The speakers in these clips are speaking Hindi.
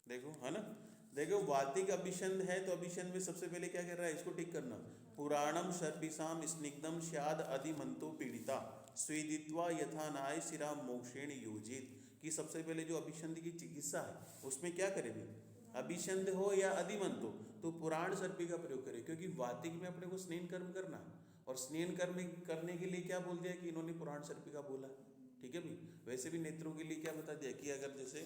देखो है ना, देखो वातिक अभिषंद है तो अभिषंद में सबसे पहले क्या कर रहा है, इसको टिक करना। पुराणम शर्पिसाम स्निग्धम स्याद अधिमंतो पीड़िता स्वेदित्वा यथा नाय सिरा मोक्षेण योजित। कि सबसे पहले जो अभिषंद की चिकित्सा है उसमें क्या करें भाई, अभिषंद हो या अधिमंत हो तो पुराण सर्पी का प्रयोग करें, क्योंकि वातिक में अपने को स्नेन कर्म करना है। और स्नेन कर्म करने के लिए क्या बोल दिया कि इन्होंने पुराण सर्पी का बोला। ठीक है भाई। वैसे भी नेत्रों के लिए क्या बता दिया कि अगर जैसे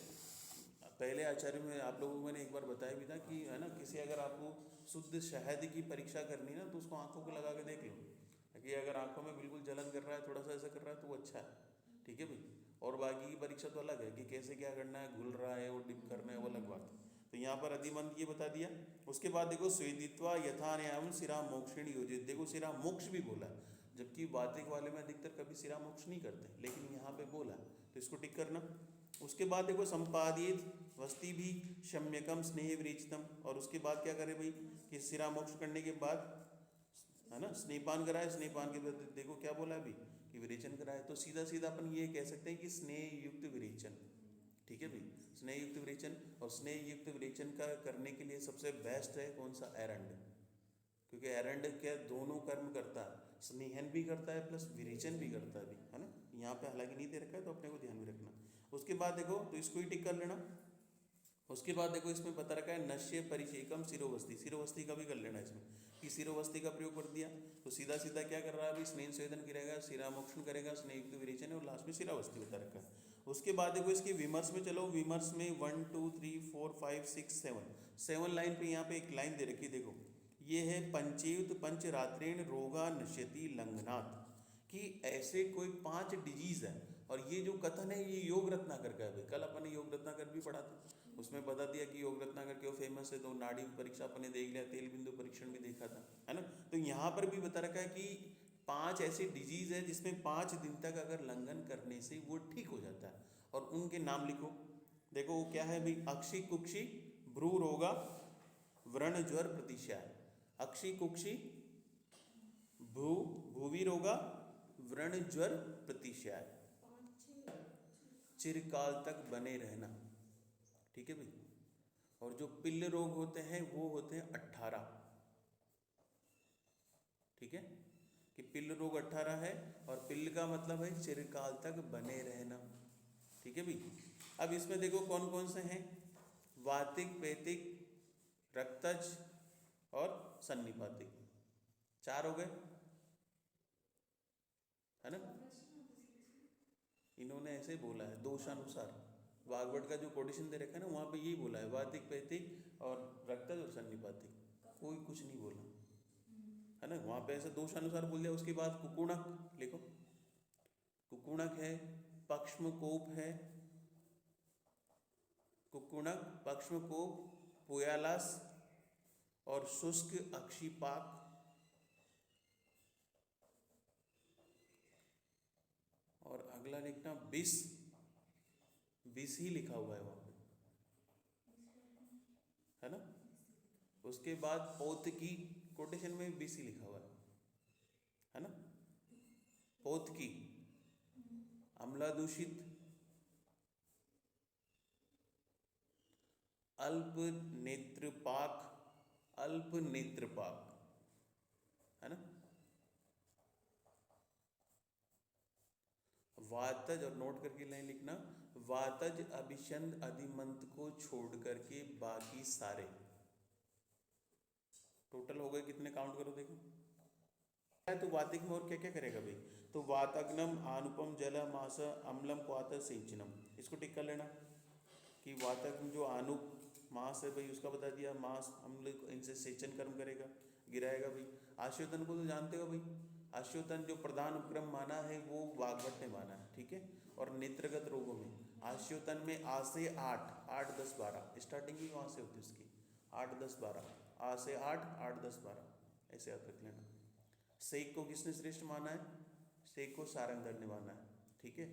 पहले आचार्य में आप लोगों को मैंने एक बार बताया भी था कि है ना, किसी अगर आपको शुद्ध शहद की परीक्षा करनी है ना तो उसको आंखों को लगा के देख लो कि अगर आंखों में बिल्कुल जलन कर रहा है, थोड़ा सा ऐसा कर रहा है तो वो अच्छा है। ठीक है भाई। और बाकी की परीक्षा तो अलग है कि कैसे क्या करना है, घुल रहा है वो डिप करना है, वो अलग बात है। तो यहाँ पर अधिमंत ये बता दिया। उसके बाद देखो स्वेदित्वा यथा न्यायम सिरा मोक्षिण योजित, देखो सिरा मोक्ष भी बोला, जबकि वातिक वाले में अधिकतर कभी सिरा मोक्ष नहीं करते, लेकिन यहाँ पे बोला तो इसको टिक करना। उसके बाद देखो संपादित वस्ती भी शम्यकम स्नेह विरेचितम, और उसके बाद क्या करे भाई कि सिरा मोक्ष करने के बाद है ना स्नेहपान कराए, स्नेहपान के बाद देखो क्या बोला अभी कि विरेचन कराए। तो सीधा सीधा अपन ये कह सकते हैं कि स्नेह युक्त विरेचन। ठीक है भाई, स्नेह युक्त विरेचन। और स्नेह युक्त विरेचन का करने के लिए सबसे बेस्ट है कौन सा, एरंड। क्योंकि एरंड क्या दोनों कर्म करता है, स्नेहन भी करता है प्लस विरेचन भी करता है भी, है ना। यहाँ पे हालांकि नहीं दे रखा है तो अपने को ध्यान में रखना। उसके बाद देखो तो इसको ही टिक कर लेना। उसके बाद देखो इसमें बता रखा है नश्य परिचेकम सिरोवस्ती, सिरोवस्ती का भी कर लेना इसमें कि सिरोवस्ती का प्रयोग कर दिया तो सीधा सीधा क्या कर रहा है अभी, स्नेह स्वेदन करेगा, सिरामोक्षण करेगा, स्नेहयुक्त विरेचन और लास्ट में सिरावस्ती बता रखा है। उसके बाद देखो इसकी विमर्श में चलो, विमर्श में 1 2 3 4 5 6 7 लाइन पे यहाँ पे एक लाइन दे रखी देखो, ये है पंचेयुत पंचरात्रेण रोगा नश्यति लंघनात्, कि ऐसे कोई 5 डिजीज है। और ये जो कथन है ये योग रत्नाकर का है भाई, कल अपन ने योग रत्नाकर भी पढ़ा था, उसमें बता दिया कि योग रत्नाकर क्यों फेमस है। तो नाड़ी परीक्षा अपन ने देख लिया, तेल बिंदु परीक्षण भी देखा था, है ना। तो यहाँ पर भी बता रखा है कि 5 ऐसी डिजीज है जिसमें 5 दिन तक अगर लंघन करने से वो ठीक हो जाता है। और उनके नाम लिखो, देखो वो क्या है भाई, अक्षी कुक्षी भ्रू रोगा व्रण ज्वर प्रतिशय। अक्षी कुक्षी भूवि रोगा व्रण ज्वर प्रतिशय, चिरकाल तक बने रहना। ठीक है भाई। और जो पिल्ल रोग होते हैं वो होते हैं 18। ठीक है, कि पिल्ल रोग 18 है और पिल्ल का मतलब है चिरकाल तक बने रहना। ठीक है भाई। अब इसमें देखो कौन कौन से हैं, वातिक पैतिक रक्तज और सन्निपातिक, 4 हो गए, है ना। इन्होंने ऐसे बोला है दोषानुसार, वागवट का जो कोडिशन दे रखा है ना वहाँ पे यही बोला है, वातिक पैतिक और रक्तज और सन्निपातिक, कोई कुछ नहीं बोला, है ना। वहाँ पे ऐसे दोषानुसार बोल दिया। उसके बाद कुकुणक लिखो, कुकुणक है, पक्ष्म कोप है, कुकुणक पक्ष्म कोप पुयालास और शुष्क अक्षिपाक। और अगला लिखना विष, विष ही लिखा हुआ है वहाँ पे, है ना। उसके बाद पोत की, कोटेशन में विष ही लिखा हुआ है ना। पोत की, अम्ला दूषित, अल्प नेत्रपाक, अल्प नेत्रपाक, है ना। वातज, और नोट करके लाइन लिखना, वातज अभिषंद अधिमंत को छोड़ करके बाकी सारे, टोटल हो गए कितने, काउंट करो देखो। तो वातिक में और क्या क्या करेगा भाई, तो वातग्नम आनुपम जल मास अम्लम क्वात सिंचनम, इसको टिक कर लेना कि वातक जो आनुप मास है भाई उसका बता दिया, मास अम्ल इनसे सेचन कर्म करेगा, गिराएगा भाई। आश्योतन को तो जानते हो भाई, आश्योतन जो प्रधान उपक्रम माना है वो वाग्भट ने माना है। ठीक है। और नेत्रगत रोगों में आश्योतन में आ से 8 8 10 12 स्टार्टिंग ही वहाँ से होती है उसकी, 8 10 12, आ से 8 8 10 12 ऐसे याद रख लेना। सेक को किसने श्रेष्ठ माना है, सेक को सारंगधर ने माना है। ठीक है।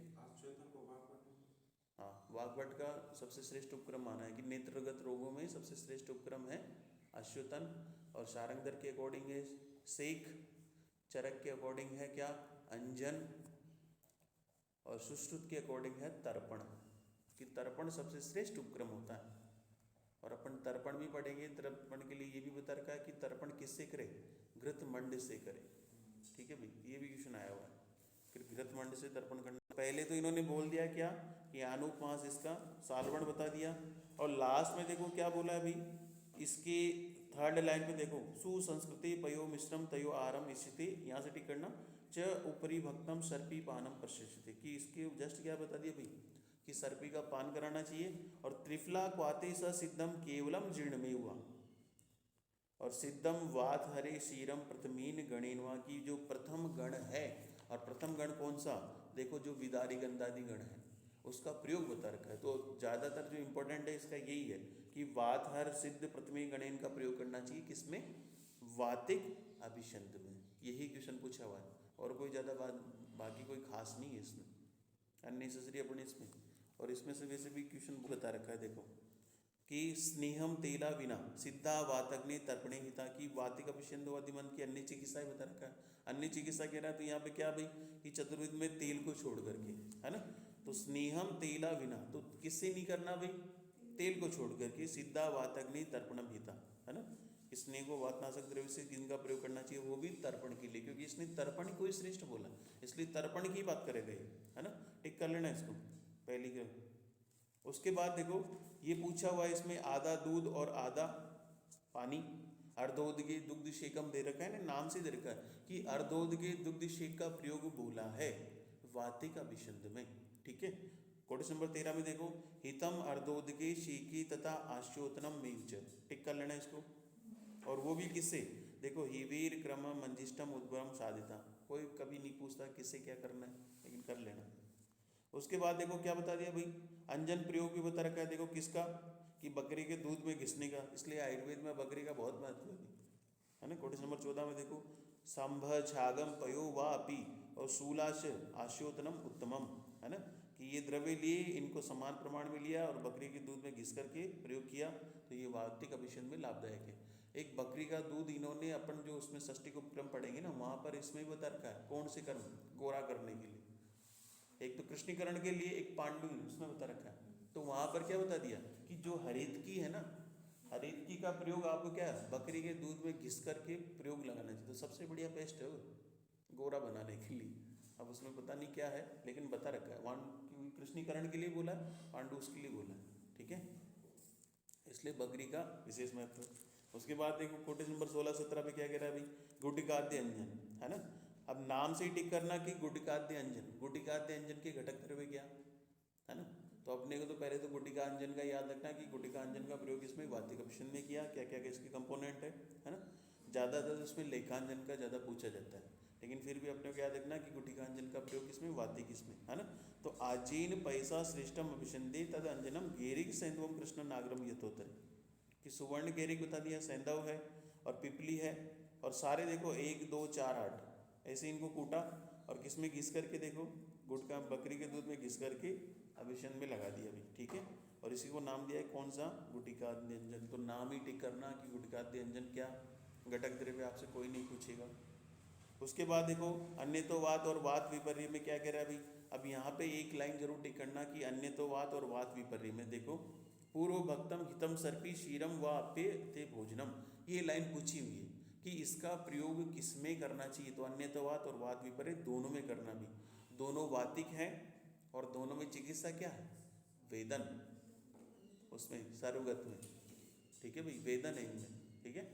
हाँ, वाग्भट का सबसे श्रेष्ठ उपक्रम माना है कि नेत्रगत रोगों में सबसे श्रेष्ठ उपक्रम है अश्वतन। और सारंगधर के अकॉर्डिंग है सेक, चरक के अकॉर्डिंग है क्या, अंजन, और सुश्रुत के अकॉर्डिंग है तर्पण, कि तर्पण सबसे श्रेष्ठ उपक्रम होता है। और अपन तर्पण भी पढ़ेंगे। तर्पण के लिए ये भी बता रखा है कि तर्पण किससे करे, घृत मंड से करे। ठीक है भाई, ये भी क्वेश्चन आया हुआ है, फिर घृत मंड से तर्पण करना। पहले तो इन्होंने बोल दिया क्या कि अनुपमास इसका सालवण बता दिया, और लास्ट में देखो क्या बोला है भाई, इसके थर्ड लाइन पे देखो, सुसंस्कृति पयो मिश्रम तयो आरम इष्यते, यहाँ से टिक करना, च उपरि भक्तम सर्पी पानम प्रशस्यते, कि इसके जस्ट क्या बता दिया भाई कि सर्पी का पान कराना चाहिए। और त्रिफला क्वाते स सिद्धम केवलम जीर्ण में हुआ, और सिद्धम वात हरे शीरम प्रथमीन गणेनवा, की जो प्रथम गण है, और प्रथम गण कौन सा, देखो जो विदारी गंधादि गण है उसका प्रयोग बता रखा है। तो ज़्यादातर जो इम्पोर्टेंट है इसका यही है कि वात हर सिद्ध प्रथमी गणेन का प्रयोग करना चाहिए, किसमें, वातिक अभिषंध में। यही क्वेश्चन पूछा हुआ है, और कोई ज़्यादा बात बाकी कोई खास नहीं है इसमें, अननेसेसरी अपन इसमें। और इसमें से वैसे भी क्वेश्चन बता रखा है देखो कि स्नेहम तेला विना सिद्धा वातग्नि तर्पणे हिता, की वातिक अभिषेक अधिमन की अन्य चिकित्सा ही बता रखा है। अन्य चिकित्सा कह रहा है तो यहाँ पे क्या भाई कि चतुर्विध में तेल को छोड़ करके, है ना। तो स्नेहम तेला विना, तो किससे नहीं करना भाई, तेल को छोड़ करके, सिद्धा वातग्नि तर्पणम हिता, है ना। स्नेह को वातनाशक द्रव्य से जिनका प्रयोग करना चाहिए वो भी तर्पण के लिए, क्योंकि इसने तर्पण को ही श्रेष्ठ बोला, इसलिए तर्पण की बात करेगा ये, है ना। टिक कर लेना इसको पहली के। उसके बाद देखो ये पूछा हुआ है इसमें, आधा दूध और आधा पानी, अर्धोदगे दुग्ध शेकम दे रखा है ना, नाम से दे रखा है कि अर्धोदगे दुग्ध शेक का प्रयोग बोला है वातिक अभिषंध में। ठीक है, क्वेश्चन नंबर 13 में देखो, हितम अर्धोदगे शेकी तथा आश्योतनम मेच, टिक कर लेना इसको। और वो भी किससे, देखो हिवीर क्रम मंजिष्टम उद्भवम साधिता, कोई कभी नहीं पूछता किससे क्या करना है, लेकिन कर लेना। उसके बाद देखो क्या बता दिया भाई, अंजन प्रयोग भी बता रखा है, देखो किसका, कि बकरी के दूध में घिसने का, इसलिए आयुर्वेद में बकरी का बहुत महत्व है ना। क्वेश्चन नंबर 14 में देखो, संभ छागम पयो व अपी और शूलाश आश्योतनम उत्तमम, है ना, कि ये द्रव्य लिए, इनको समान प्रमाण में लिया और बकरी के दूध में घिस करके प्रयोग किया, तो ये वातिक अभिषेक में लाभदायक है। एक बकरी का दूध इन्होंने अपन जो उसमें षष्ठी को क्रम पढ़ेंगे ना, वहाँ पर इसमें भी बता रखा है कौन से कर्म, गोरा करने के लिए, एक तो कृष्णीकरण के लिए, एक पांडु उसमें बता रखा है। तो वहां पर क्या बता दिया कि जो हरितकी है ना, हरितकी का प्रयोग आपको क्या है, बकरी के दूध में घिस करके प्रयोग लगाना चाहिए। तो सबसे बढ़िया पेस्ट है वो गोरा बनाने के लिए। अब उसमें पता नहीं क्या है, लेकिन बता रखा है, वन कृष्णीकरण के लिए बोला है, पांडु उसके लिए बोला है। ठीक है, इसलिए बकरी का विशेष महत्व। उसके बाद देखो क्वेश्चन नंबर 16-17 पे क्या कह रहा है भाई, गुटिकाद्य अंजन, है ना। अब नाम से ही टिक करना कि गुटिकाद्य अंजन, गुटिकाद्य अंजन के घटक द्रव्य क्या, है ना। तो अपने को तो पहले तो गुटिका अंजन का याद रखना कि गुटिका अंजन का प्रयोग इसमें वातिक अभिषेक में किया, क्या क्या इसके कंपोनेंट है ना। ज़्यादातर उसमें लेखांजन का ज़्यादा पूछा जाता है, लेकिन फिर भी अपने को याद रखना कि गुटिका अंजन का प्रयोग इसमें वातिक इसमें, है ना। तो आजीन पैसा श्रेष्ठम अभिषंदे तद अंजनम गेरिक सैंधवम कृष्ण नागरम यथोत्तर, कि सुवर्ण गेरिक बता दिया, सैंधव है और पिपली है, और सारे देखो 1 2 4 8 ऐसे इनको कूटा और किसमें घिस करके देखो, गुटका बकरी के दूध में घिस करके अभिषेक में लगा दिया अभी। ठीक है, और इसी को नाम दिया है कौन सा, गुटिकाद्य अंजन। तो नाम ही टिक करना कि गुटिकाद्य अंजन क्या घटक द्रव्य, आपसे कोई नहीं पूछेगा। उसके बाद देखो अन्यतोवात और वात विपर्य में क्या कह रहा है अभी, अब यहाँ पे एक लाइन जरूर टिक करना कि अन्यतोवात और वात विपर्य में देखो, पूर्व भक्तम हितम सर्पी शीरम व अप्य ते भोजनम, ये लाइन पूछी हुई है कि इसका प्रयोग किसमें करना चाहिए। तो अन्यतोवात और वात विपर्य दोनों में करना भी, दोनों वातिक हैं और दोनों में चिकित्सा क्या है, वेदन, उसमें सारुगत में। ठीक है भाई, वेदन है इनमें। ठीक है,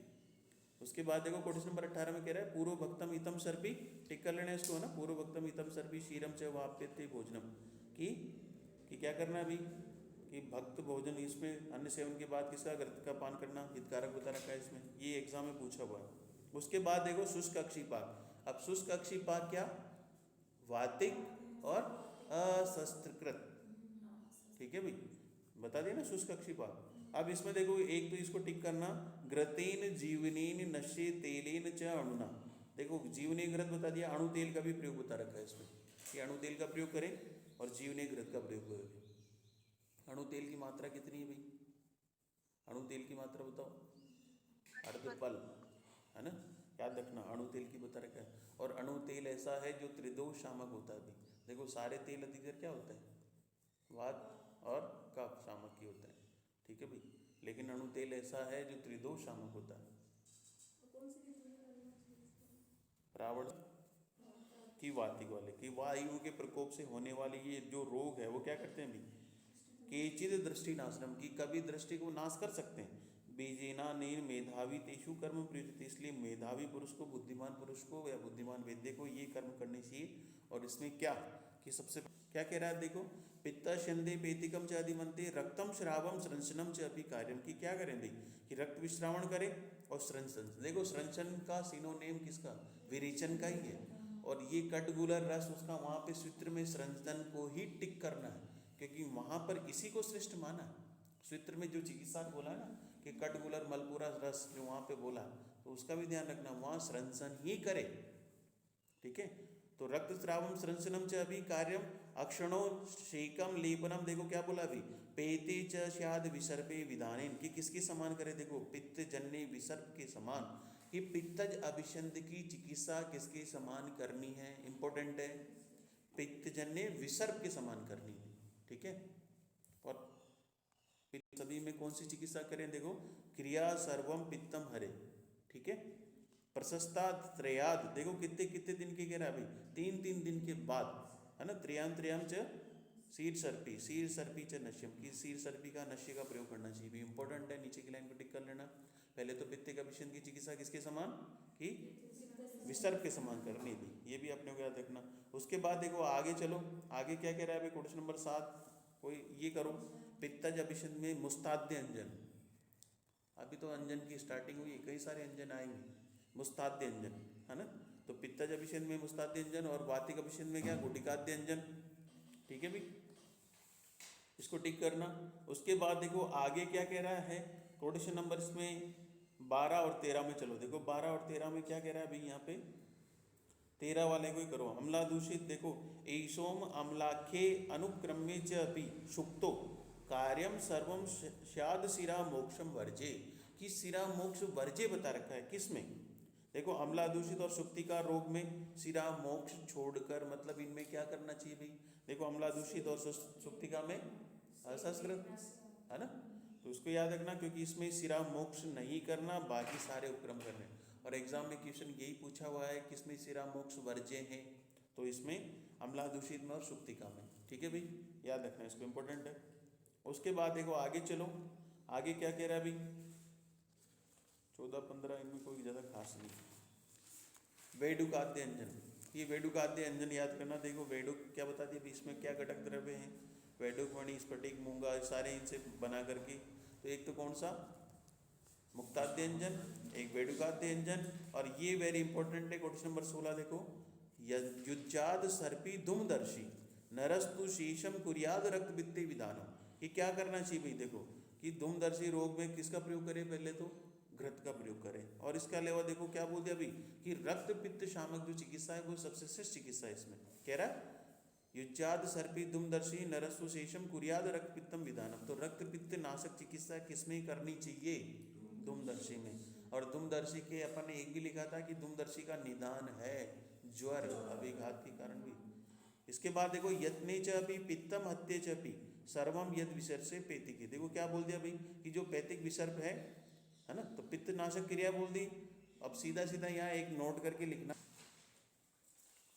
उसके बाद देखो क्वेश्चन नंबर 18 में कह रहा है, पूर्व भक्तम हितम सर्पी, टिक कर लेना इसको, है ना, पूर्व भक्तम हितम सर्पी शीरम च वाप्यते भोजनम, कि क्या करना है अभी, कि भक्त भोजन, इसमें अन्न सेवन के बाद किसका घृत का पान करना हितकारक बता रखा है इसमें, ये एग्जाम में पूछा हुआ है। उसके बाद देखो शुष्क अक्षिपाक, अब शुष्क अक्षिपाक क्या, वातिक और अशस्त्रकृत। ठीक है भाई, बता दिया ना शुष्क अक्षिपाक। अब इसमें देखो एक तो इसको टिक करना, घृतेन जीवनेन नशे तेलेन च अणुना, देखो जीवने घृत बता दिया, अणु तेल का भी प्रयोग बता रखा है इसमें कि अणु तेल का प्रयोग करें और जीवने घृत का प्रयोग करें। अणु तेल की मात्रा कितनी है भाई, अणु तेल की मात्रा बताओ, अर्धपल, है ना, याद रखना अणु तेल की बता रखा है। और अणु तेल ऐसा है जो त्रिदोष शामक होता है भाई, देखो सारे तेल अधिकतर क्या होता है, वात और कफ शामक ही होता है। ठीक है भाई, लेकिन अणु तेल ऐसा है जो त्रिदोषात्मक होता है। रावण की वातिक वाले की वायु के प्रकोप से होने वाली ये जो रोग है वो क्या करते हैं भी, केचिद दृष्टि नाशनम की कभी दृष्टि को नाश कर सकते हैं। बीजेना ने मेधावी तेषु कर्म प्रयुक्त, इसलिए मेधावी पुरुष को, बुद्धिमान पुरुष को या बुद्धिमान वैद्य को ये कर्म करने चाहिए। और इसमें क्या कि सबसे क्या कह रहा है देखो, पित्ता शंदे पेतिकम च आदिमंते रक्तम श्रावम स्रंसनम च अपि कार्यम, की क्या करें भाई कि रक्त विश्रावण करें और स्रंसन। देखो स्रंसन का सिनोनेम किसका, विरेचन का ही है। और ये कटगुलर रस उसका वहाँ पे सूत्र में स्रंसन को ही टिक करना है, क्योंकि वहाँ पर इसी को श्रेष्ठ माना है। सूत्र में जो चिकित्सा बोला है ना कि कटगुलर मलपुरा रस जो वहाँ पे बोला, तो उसका भी ध्यान रखना, वहाँ स्रंसन ही करे। ठीक है, तो रक्त स्रावम स्रंसनम च अभी कार्यम अक्षणो शेकम लेपनम, देखो क्या बोला अभी, पेते च स्याद विसर्पे विधानेन, कि किसके समान करे, देखो पित्त जन्य विसर्प के समान, कि पित्तज अभिषंध की चिकित्सा किसके समान करनी है, इंपॉर्टेंट है, पित्तजन्य विसर्प के समान करनी है। ठीक है, और सभी में कौन सी चिकित्सा करें, देखो क्रिया सर्वम पित्तम हरे। ठीक है, प्रशस्ता त्रयाद, देखो कितने कितने दिन के कह रहा है भाई, 3 दिन के बाद, है ना। त्रयाम त्रयाम च शीर सर्पी च नश्यम, की शीर सर्पी का नश्य का प्रयोग करना चाहिए भी, इंपॉर्टेंट है, नीचे की लाइन को टिक कर लेना। पहले तो पित्त का विषय की चिकित्सा किसके समान, कि विसर्प के समान करनी थी, ये भी अपने को याद रखना। उसके बाद देखो आगे चलो, आगे क्या कह रहा है भाई, क्वेश्चन नंबर 7, कोई ये करो, पित्तज अभिषेक में मुस्ताद्य अंजन, अभी तो अंजन की स्टार्टिंग हुई, कई सारे अंजन आएंगे, मुस्ताद्य अंजन, है ना। तो पित्तज अभिषेक में मुस्ताद्य अंजन और वातिक अभिषेक में क्या, गुटिकाद्य अंजन। ठीक है भी, इसको टिक करना। उसके बाद देखो आगे क्या कह रहा है, क्वेश्चन नंबर इसमें 12 और 13 में चलो, देखो 12 और 13 में क्या कह रहा है भाई, यहाँ पे 13 वाले को ही करो, अम्ला दूषित, देखो एसोम अम्लाख्ये अनुक्रम्य च अपि शुक्तो कार्यम सर्वम स्याद शिरा मोक्षम वर्जे, कि शिरा मोक्ष वर्जे बता रखा है किसमें, देखो अम्ला दूषित और सुक्तिका रोग में शिरा मोक्ष छोड़कर, मतलब इनमें क्या करना चाहिए भाई, देखो अम्ला दूषित और सुक्तिका में असंस्कृत, है ना, तो उसको याद रखना, क्योंकि इसमें शिरा मोक्ष नहीं करना, बाकी सारे उपक्रम करने। और एग्जाम में क्वेश्चन यही पूछा हुआ है किसमें शिरा मोक्ष वर्ज्य हैं, तो इसमें अम्ला दूषित में और सुक्तिका में। ठीक है भाई, याद रखना, इसको इंपॉर्टेंट है। उसके बाद देखो आगे चलो, आगे क्या कह रहा है भाई, 14-15 इनमें कोई ज़्यादा खास नहीं। वैडुकाद्य अंजन, ये वैडुकाद्य अंजन याद करना, देखो वैडुक क्या बता दिया, इसमें क्या घटक द्रव्य हैं, वैडुक मणि स्फटिक मूंगा सारे इनसे बना करके, तो एक तो कौन सा मुक्ताद्यंजन, एक वैडुकाद्यंजन, और ये वेरी इंपॉर्टेंट है क्वेश्चन नंबर 16 देखो, युज्जाद सर्पी धूमदर्शी नरस्तु शीशम कुरियाद रक्त वित्ते विधानम, ये क्या करना चाहिए भाई, देखो कि धूमदर्शी रोग में किसका प्रयोग करें, पहले तो घृत का प्रयोग करें। और इसके अलावा देखो क्या बोल दिया अभी कि रक्त पित्त शामक जो चिकित्सा है वो सबसे श्रेष्ठ चिकित्सा है। इसमें कह रहा है युज्जाद सर्पी धूमदर्शी नरस्व शेषम कुरियाद रक्त पित्तम विधानम, तो रक्त पित्त नाशक चिकित्सा किसमें करनी चाहिए, धूमदर्शी में। और धूमदर्शी के अपन ने एक भी लिखा था कि धूमदर्शी का निदान है ज्वर अभिघात के कारण भी। इसके बाद देखो यत्ने च अपि पित्तम हत्ये च अपि सर्वम यद विसर्प से पेतिकी, देखो क्या बोल दिया भाई कि जो पैतिक विसर्प है ना, तो पित्त नाशक क्रिया बोल दी। अब सीधा सीधा यहाँ एक नोट करके लिखना,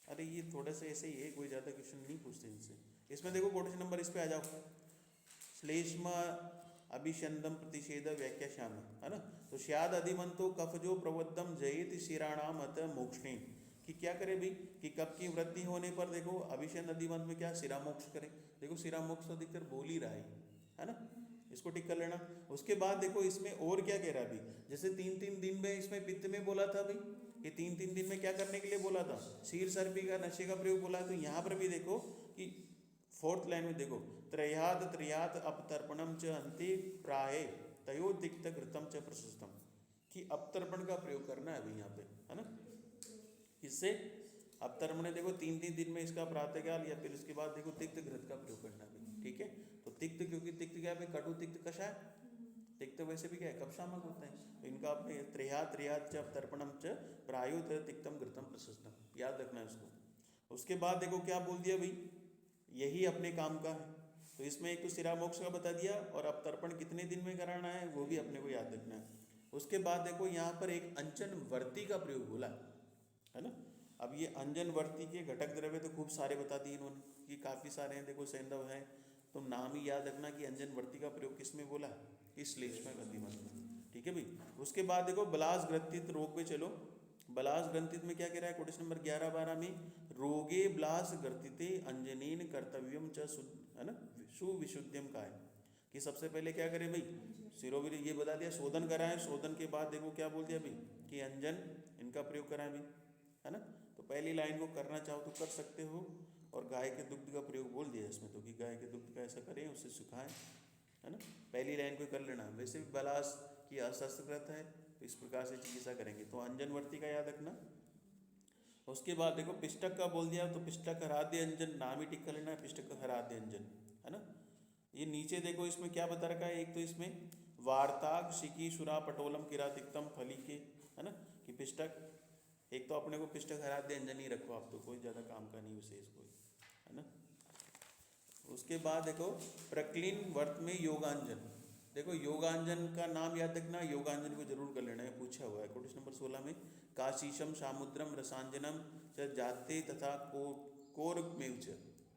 अरे ये थोड़ा सा ऐसे ही है, कोई ज़्यादा क्वेश्चन नहीं पूछते इनसे। इसमें देखो क्वेश्चन नंबर इस पे आ जाओ, श्लेष्म अभिषंदम प्रतिषेध व्याख्या श्याम, है ना। तो श्याद अधिमंतो कफजो प्रवद्धम जयति शिराणाम अत मोक्षणे, कि क्या करे भाई कि कफ की वृद्धि होने पर देखो अभिषेक अधिमंत में क्या शिरा मोक्ष करे, देखो शिरा मोक्ष तो अधिकतर बोल ही रहा है ना, इसको टिक कर लेना। उसके बाद देखो इसमें और क्या कह रहा है भाई, जैसे 3-3 दिन में इसमें पित्त में बोला था भाई, ये 3-3 दिन में क्या करने के लिए बोला था, शीर सर्पी का नशे का प्रयोग बोला। तो यहाँ पर भी देखो कि 4th लाइन में देखो त्रयात अपतर्पणम च अंति प्राहे तयो तिक्त घृतम च प्रशस्तम, कि अपतर्पण का प्रयोग करना है अभी यहाँ पे, है ना। इससे अपतर्पण देखो 3-3 दिन में इसका प्रातःकाल या फिर उसके बाद देखो तिक्त घृत का प्रयोग करना है, ठीक है। तो तिक्त, क्योंकि तिक्त क्या है, कटु तिक्त कषाय, तिक्त वैसे भी क्या है, कपशामक होते हैं, तो इनका अपने त्रयात च अपतर्पणम च प्रायो तिक्तम घृतम प्रशस्तम, याद रखना है इसको। उसके बाद देखो क्या बोल दिया भाई, यही अपने काम का है, तो इसमें एक तो सिरा मोक्ष का बता दिया, और अब तर्पण कितने दिन में कराना है वो भी अपने को याद रखना है। उसके बाद देखो यहाँ पर एक अंजन वर्ती का प्रयोग बोला है ना। अब ये अंजन वर्ती के घटक द्रव्य तो खूब सारे बता दिए इन्होंने कि काफ़ी सारे हैं, देखो सैंधव है, तो नाम ही याद रखना कि अंजन वर्ती का प्रयोग किस में बोला, इस श्लेष्मा गतिमंत में, ठीक है भाई। उसके बाद देखो बलास ग्रंथित रोग पे चलो। बलास ग्रंथित में क्या कह रहा है, कोटेशन नंबर 11-12 में, रोगे ब्लास ग्रथिते अंजनीन कर्तव्यम च है ना सुविशुद्ध्यम का है कि सबसे पहले क्या करें भाई, सिरोविर ये बता दिया, शोधन कराएं, शोधन के बाद देखो क्या बोल दिया भाई कि अंजन इनका प्रयोग कराएं भाई, है ना। तो पहली लाइन को करना चाहो तो कर सकते हो, और गाय के दुग्ध का प्रयोग बोल दिया इसमें तो कि गाय के दुग्ध का ऐसा करें, उसे सुखाएं, है ना। पहली लाइन को कर लेना। वैसे भी बलास की असंस्कृत है तो इस प्रकार से चिकित्सा करेंगे, तो अंजनवर्ती का याद रखना। उसके बाद देखो पिष्टक का बोल दिया, तो पिष्टक हराद्य अंजन नाम ही टिक कर लेना है, पिष्टक हराद्य अंजन, है ना। ये नीचे देखो इसमें क्या बता रखा है, एक तो इसमें वार्ताग शिकी सुरा पटोलम किरातिक्तम फली के, है ना, कि पिष्टक, एक तो अपने को पिष्टक हराद्य अंजन ही रखो आप, तो कोई ज़्यादा काम का नहीं विशेष कोई, है ना। उसके बाद देखो प्रक्लीन वर्त में योगांजन, देखो योगांजन का नाम याद रखना, योगांजन को जरूर कर लेना है, पूछा हुआ है कोटेशन नंबर 16 में, काशीशम सामुद्रम रसांजनम च जाते तथा कोरमेवच,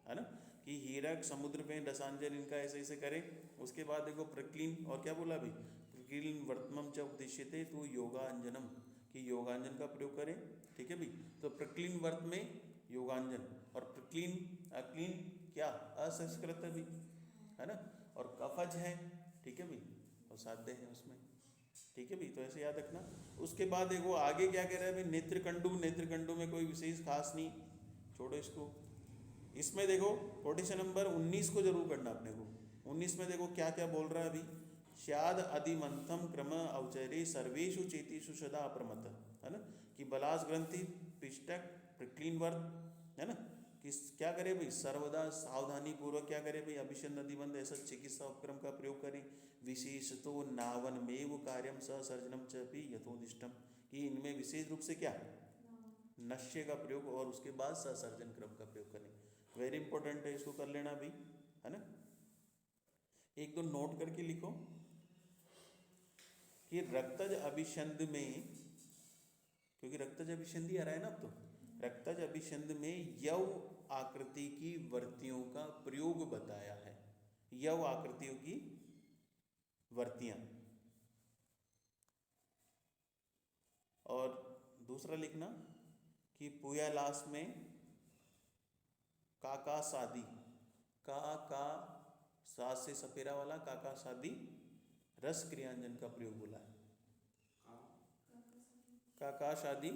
है ना, कि हीरक समुद्र में रसांजन इनका ऐसे ऐसे करें। उसके बाद देखो प्रक्लीन, और क्या बोला अभी, प्रक्लीन वर्तमम च उद्देश्यते तो योगांजनम, कि योगांजन का प्रयोग करें, ठीक है भाई। तो प्रक्लीन वर्त में योगांजन, और प्रक्लीन अक्लीन क्या असंस्कृत है भाई, है ना, और कफज है, ठीक है भाई, और साध्य है उसमें, ठीक है भाई, तो ऐसे याद रखना। उसके बाद देखो आगे क्या कह रहा है भाई, नेत्रकंडु, नेत्रकंडु में कोई विशेष खास नहीं, छोड़ो इसको। इसमें देखो कोटेशन नंबर 19 को जरूर करना अपने को। 19 में देखो क्या क्या बोल रहा है अभी, श्याद अधिमंथम क्रम अवचरे सर्वेशु चेतीषु सदा अप्रमत, है ना, कि बलास ग्रंथि पिष्टक प्रक्लीन वर्त, है ना, कि क्या करें भाई, सर्वदा सावधानी पूर्वक क्या करें भाई, अभिषेक नदीबंध ऐसा चिकित्सा उपक्रम का प्रयोग करें। विशेषतो नावन में वो कार्यम ससर्जनम च भी यथोदिष्टम, कि इनमें विशेष रूप से क्या, नश्य का प्रयोग, और उसके बाद ससर्जन क्रम का प्रयोग करें। वेरी इंपॉर्टेंट है, इसको कर लेना भी, है ना। एक दो नोट करके लिखो कि रक्तज अभिषंध में, क्योंकि रक्तज अभिषंधि आ रहा है ना, अब तो रक्तज अभिषंध में यव आकृति की वर्तियों का प्रयोग बताया है, यव आकृतियों की वर्तियां। और दूसरा लिखना कि पुयालास में काका शादी, का सात से सपेरा वाला काका शादी रस क्रियांजन का प्रयोग बोला है, काका शादी